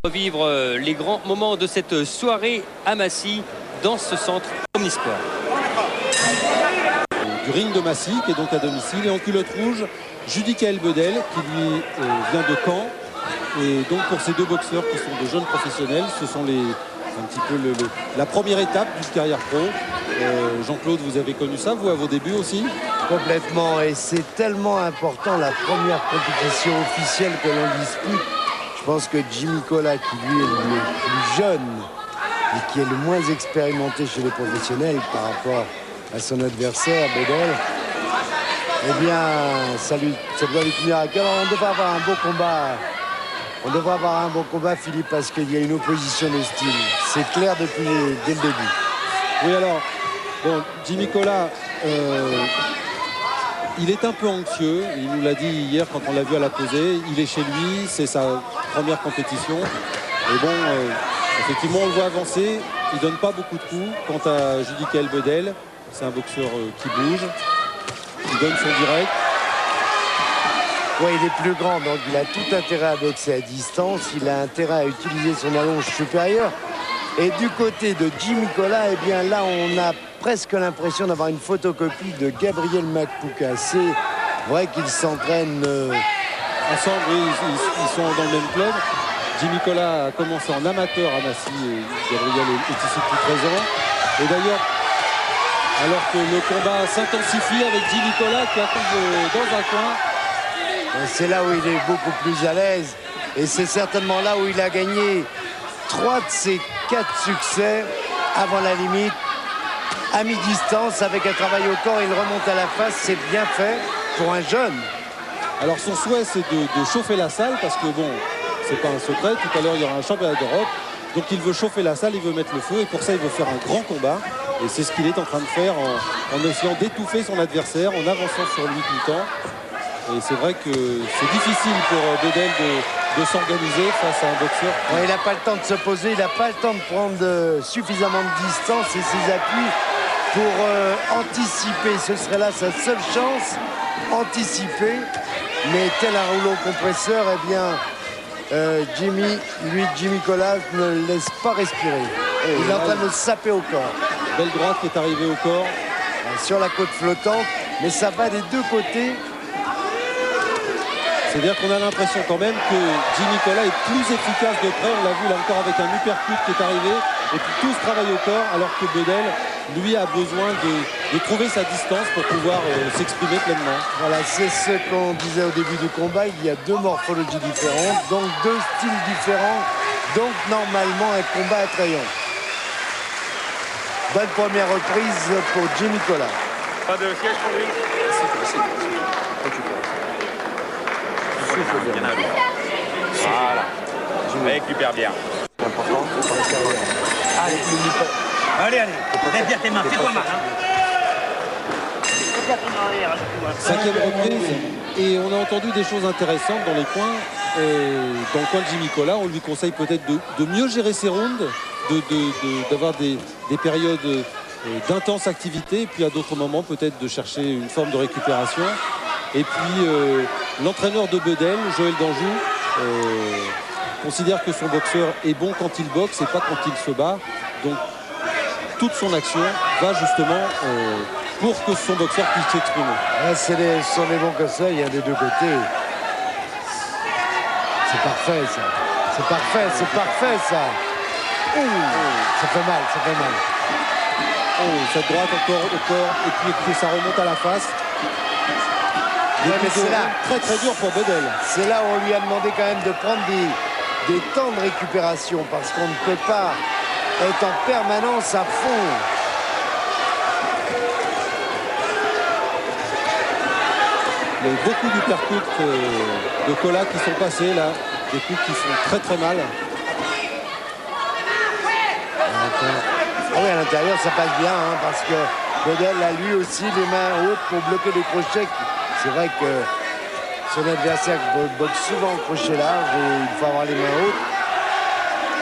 revivre les grands moments de cette soirée à Massy dans ce centre Omnisport. Du ring de Massy qui est donc à domicile, et en culotte rouge Judicaël Bedel qui lui vient de Caen. Et donc pour ces deux boxeurs qui sont de jeunes professionnels, ce sont un petit peu la première étape d'une carrière pro. Jean-Claude, vous avez connu ça, vous, à vos débuts aussi? Complètement, et c'est tellement important, la première compétition officielle que l'on dispute. Je pense que Jimmy Collat, qui lui est le plus jeune et qui est le moins expérimenté chez les professionnels par rapport à son adversaire, Bedel, eh bien, ça doit lui tenir à cœur. On devrait avoir un beau combat. On devrait avoir un bon combat, Philippe, parce qu'il y a une opposition de style. C'est clair dès le début. Oui, alors, bon, Jimmy Collat, il est un peu anxieux. Il nous l'a dit hier quand on l'a vu à la pesée. Il est chez lui, c'est sa première compétition. Et bon, effectivement, on le voit avancer. Il donne pas beaucoup de coups. Quant à Judicaël Bedel, c'est un boxeur qui bouge. Il donne son direct. Oui, il est plus grand, donc il a tout intérêt à boxer à distance. Il a intérêt à utiliser son allonge supérieure. Et du côté de Jimmy Collat, eh bien là, on a presque l'impression d'avoir une photocopie de Gabriel Macpouka. C'est vrai qu'ils s'entraînent ensemble. Oui, ils sont dans le même club. Jimmy Collat a commencé en amateur à Massy et Gabriel est ici depuis 13 ans. Et d'ailleurs, alors que le combat s'intensifie avec Jimmy Collat qui arrive dans un coin. C'est là où il est beaucoup plus à l'aise. Et c'est certainement là où il a gagné 3 de ses 4 succès avant la limite, à mi-distance, avec un travail au corps. Il remonte à la face, c'est bien fait pour un jeune. Alors son souhait, c'est de chauffer la salle, parce que bon, c'est pas un secret. Tout à l'heure, il y aura un championnat d'Europe. Donc il veut chauffer la salle, il veut mettre le feu, et pour ça, il veut faire un grand combat. Et c'est ce qu'il est en train de faire en essayant d'étouffer son adversaire, en avançant sur lui tout le temps. Et c'est vrai que c'est difficile pour Bedel de s'organiser face à un boxeur. Ouais, il n'a pas le temps de se poser, il n'a pas le temps de prendre suffisamment de distance et ses appuis pour anticiper. Ce serait là sa seule chance, anticiper. Mais tel un rouleau compresseur, eh bien, Jimmy Collat ne le laisse pas respirer. Il est en train de le saper au corps. Belle droite qui est arrivée au corps. Sur la côte flottante, mais ça va des deux côtés. C'est-à-dire qu'on a l'impression quand même que Jimmy Collat est plus efficace de près. On l'a vu là encore avec un uppercut qui est arrivé. Et puis tout ce travail au corps, alors que Bedel, lui, a besoin de trouver sa distance pour pouvoir s'exprimer pleinement. Voilà, c'est ce qu'on disait au début du combat. Il y a 2 morphologies différentes, donc 2 styles différents. Donc normalement un combat attrayant. Bonne première reprise pour Jimmy Collat. Pas de siège pour lui. Voilà. Je récupère bien. C'est important. Allez, lève bien tes mains, fais-toi mal. Cinquième reprise, et on a entendu des choses intéressantes dans les coins. Dans le coin de Jimmy Collat, on lui conseille peut-être de mieux gérer ses rounds, d'avoir des périodes d'intense activité, et puis à d'autres moments peut-être de chercher une forme de récupération. Et puis l'entraîneur de Bedel, Joël Danjou, considère que son boxeur est bon quand il boxe et pas quand il se bat. Donc toute son action va justement pour que son boxeur puisse s'exprimer. Ouais, ce sont des bons conseils, des deux côtés. C'est parfait ça. C'est parfait, c'est parfait ça. Ouh, ça fait mal, ça fait mal. Oh, cette droite encore au corps, et puis ça remonte à la face. Ouais, mais c'est là très très dur pour Bedel. C'est là où on lui a demandé quand même de prendre des temps de récupération, parce qu'on ne peut pas être en permanence à fond. Il y a eu beaucoup d'uppercuts de Collat qui sont passés là, des coups qui font très très mal. Ah oui, à l'intérieur ça passe bien, hein, parce que Bedel a lui aussi les mains hautes pour bloquer les crochets. C'est vrai que son adversaire boxe souvent au crochet large et il faut avoir les mains hautes.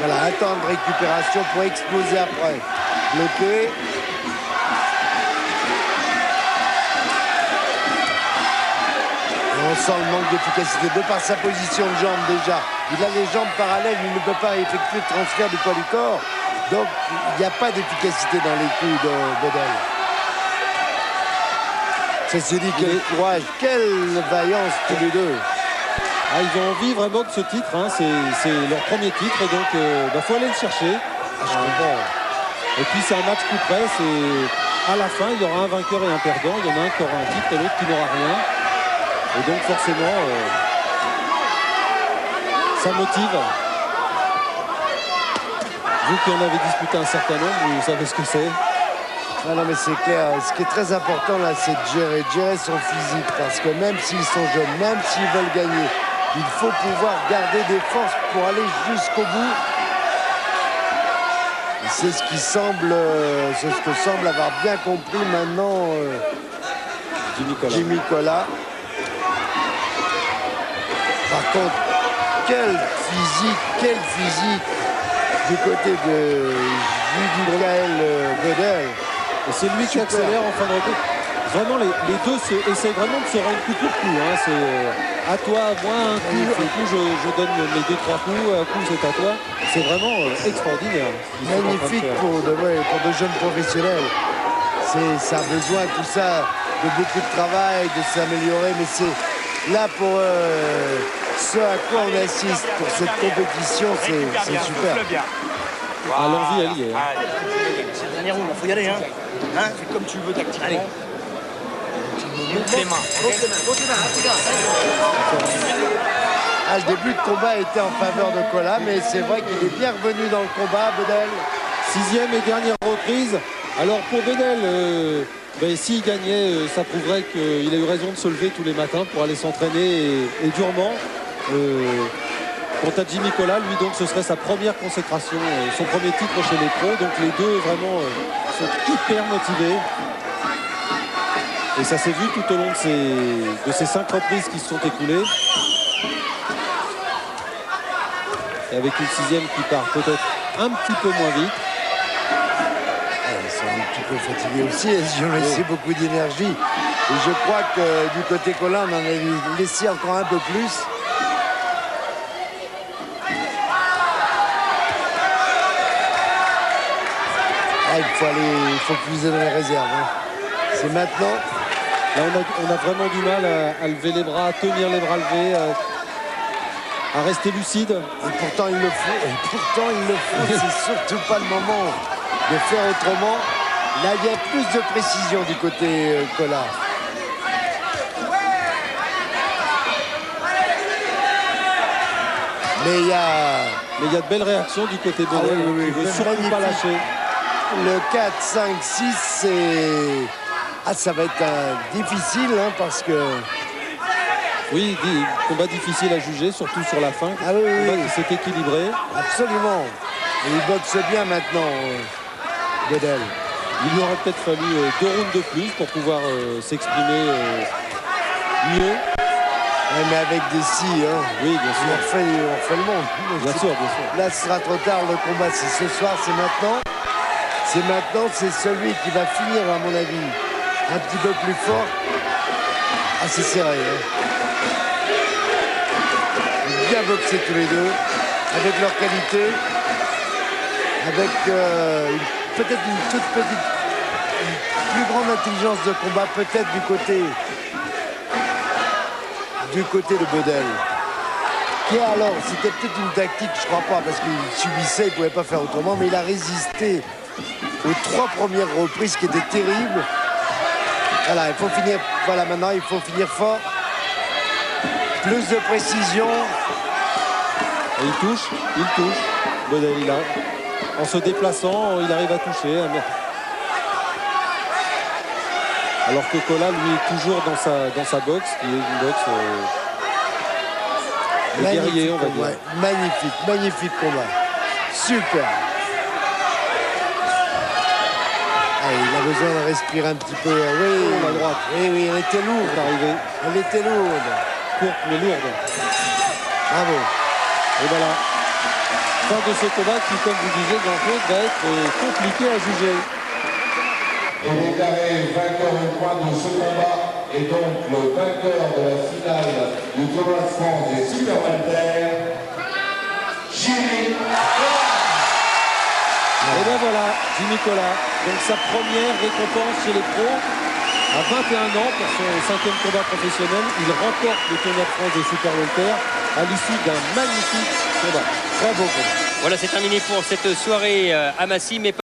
Voilà, un temps de récupération pour exploser après. Bloqué. on sent le manque d'efficacité de par sa position de jambe déjà. Il a les jambes parallèles, il ne peut pas effectuer le transfert du poids du corps. Donc il n'y a pas d'efficacité dans les coups de Bedel. Ceci dit, quel courage, quelle vaillance tous les deux. Ah, ils ont envie vraiment de ce titre, hein. C'est leur premier titre, donc faut aller le chercher. Je comprends. Et puis c'est un match coup près, à la fin il y aura un vainqueur et un perdant, il y en a un qui aura un titre et l'autre qui n'aura rien. Et donc forcément ça motive. Vous qui en avez disputé un certain nombre, vous savez ce que c'est. Ah non mais c'est clair, ce qui est très important là c'est de gérer son physique, parce que même s'ils sont jeunes, même s'ils veulent gagner, il faut pouvoir garder des forces pour aller jusqu'au bout. C'est ce qui semble, c'est ce que semble avoir bien compris maintenant Jimmy Collat. Par contre, quel physique du côté de Michael Bedel. Et c'est lui qui accélère en fin de reprise. Vraiment, les deux essayent vraiment de se rendre coup pour coup. Hein. C'est à toi, à moi, un coup je donne mes 2-3 coups, un coup c'est à toi. C'est vraiment extraordinaire. Magnifique pour de jeunes professionnels. Ça a besoin, tout ça, de beaucoup de travail, de s'améliorer, mais c'est là pour ce à quoi on assiste pour cette compétition, c'est super. À l'envie, elle y est. C'est le dernier round, il faut y aller. Hein. C'est comme tu veux tactiquement. Allez. Monte les mains. Le début de combat était en faveur de Collat, mais c'est vrai qu'il est bien revenu dans le combat, Bedel. 6e et dernière reprise. Alors pour Bedel, s'il gagnait, ça prouverait qu'il a eu raison de se lever tous les matins pour aller s'entraîner et durement. Quant à Jimmy Collat, lui donc ce serait sa première consécration, son premier titre chez les pros. Donc les deux vraiment sont hyper motivés. Et ça s'est vu tout au long de ces 5 reprises qui se sont écoulées. Et avec une 6e qui part peut-être un petit peu moins vite. Ils sont un petit peu fatigués aussi, ils ont laissé beaucoup d'énergie. Et je crois que du côté Collat, on en a laissé encore un peu plus. Il faut puiser dans les réserves. Hein. C'est maintenant. Là, on a vraiment du mal à lever les bras, à tenir les bras levés, à rester lucide. Et pourtant, il le faut. C'est surtout pas le moment de faire autrement. Là, il y a plus de précision du côté Collat. Mais il y a de belles réactions du côté Bedel. Oui, qui veut surtout pas lâcher. Le 4, 5, 6, c'est... ça va être difficile, hein, parce que... Oui, combat difficile à juger, surtout sur la fin. Oui. C'est équilibré. Absolument. Et il boxe bien maintenant, Bedel. Il lui aurait peut-être fallu 2 rounds de plus pour pouvoir s'exprimer mieux. Ouais, mais avec des si, hein. Oui, bien sûr. On refait le monde. Bien sûr. Là, ce sera trop tard, le combat. C'est ce soir, c'est maintenant. C'est celui qui va finir, à mon avis, un petit peu plus fort. Assez serré. Hein. Bien boxés tous les deux, avec leur qualité, avec peut-être une toute petite, une plus grande intelligence de combat, peut-être du côté de Bedel. Qui alors, c'était peut-être une tactique, je crois pas, parce qu'il subissait, il ne pouvait pas faire autrement, mais il a résisté aux 3 premières reprises qui étaient terribles. Voilà, il faut finir. Voilà, maintenant il faut finir fort. Plus de précision. Et il touche. Bedel, en se déplaçant, il arrive à toucher. Alors que Collat, lui, est toujours dans sa boxe, qui est une boxe de guerrier, on va dire. Ouais, magnifique combat. Super. Il a besoin de respirer un petit peu. Oui, la droite. Oui, elle était lourde. Elle était lourde. Courte mais lourde. Bravo. Et voilà. Fin de ce combat qui, comme vous disiez, Jean-Claude, va être compliqué à juger. Et vous avez vainqueur au point de ce combat. Et donc le vainqueur de la finale du tournoi de France des Super Welter, Jimmy. Et ben voilà, Jimmy Collat. Donc sa première récompense chez les pros. À 21 ans, pour son 5e combat professionnel, il remporte le tournoi de France des Super Welter à l'issue d'un magnifique combat. Très beau combat. Voilà, c'est terminé pour cette soirée à Massy. Mais